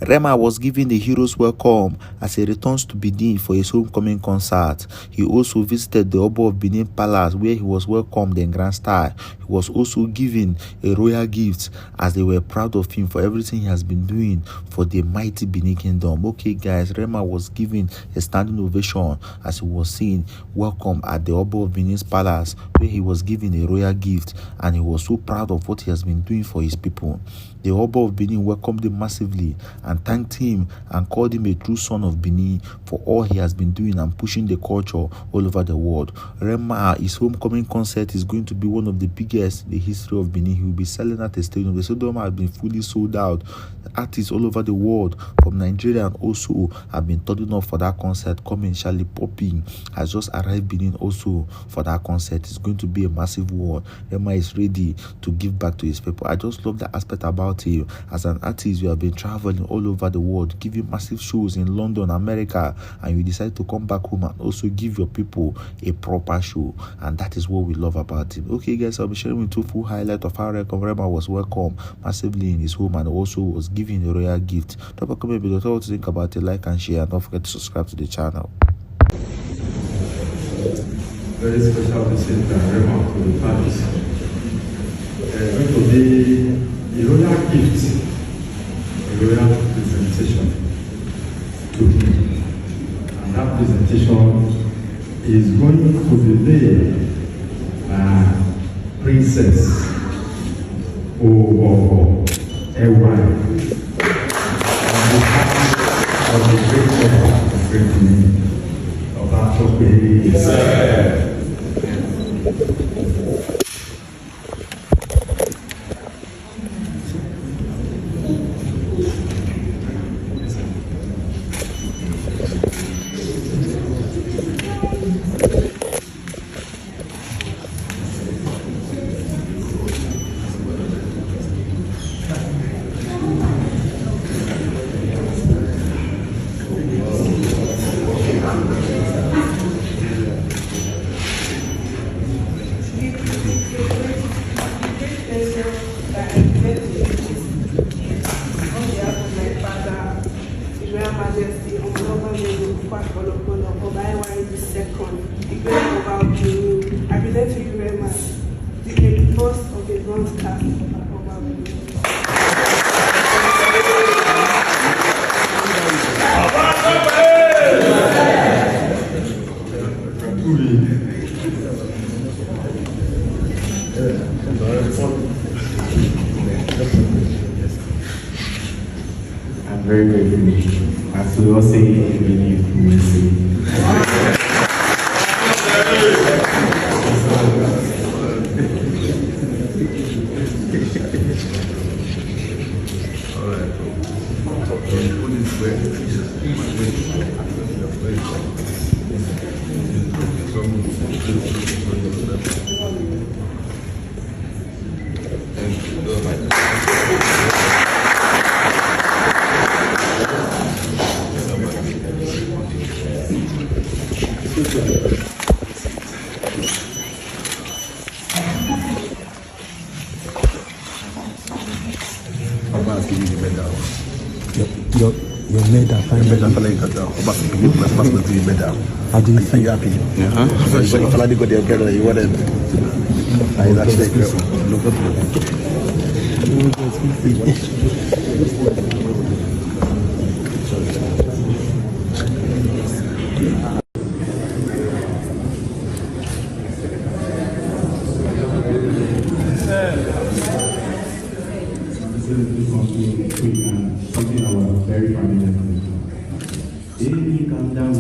Rema was given the hero's welcome as he returns to Benin for his homecoming concert. He also visited the Oba of Benin Palace, where he was welcomed in grand style. He was also given a royal gift as they were proud of him for everything he has been doing for the mighty Benin Kingdom. Okay guys, Rema was given a standing ovation as he was seen welcome at the Oba of Benin's Palace, where he was given a royal gift, and he was so proud of what he has been doing for his people. The Oba of Benin welcomed him massively and thanked him and called him a true son of Benin for all he has been doing and pushing the culture all over the world. Rema, his homecoming concert is going to be one of the biggest in the history of Benin. He will be selling at a stadium. The stadium has been fully sold out. Artists all over the world from Nigeria and also have been turning up for that concert. Coming, Charlie Popping has just arrived Benin also for that concert. It's going to be a massive one. Rema is ready to give back to his people. I just love the aspect about him. As an artist, you have been traveling all over the world, giving massive shows in London, America, and you decide to come back home and also give your people a proper show, and that is what we love about him. Okay guys, I'll be sharing with you full highlight of how Rema was welcomed massively in his home and also was given a royal gift. Drop a comment below, tell what you think about it, like and share, and don't forget to subscribe to the channel. Very special visit by Rema to the palace. Going to be a royal gift, a royal presentation to him. And that presentation is going to be led by Princess Oba of Benin, of the great Oba of Benin, Oba of Benin. Majesty, on Oba the great Oba of Benin. I present to you Rema, the 81st of the bronze cast of Oba of Benin. I'm very grateful. As we all say, we believe we will see. Your medal, fine medal. How do you feel? Are you happy? Yeah. If I got the girl, you wanted. I actually look something our very familiar to. Baby, calm down.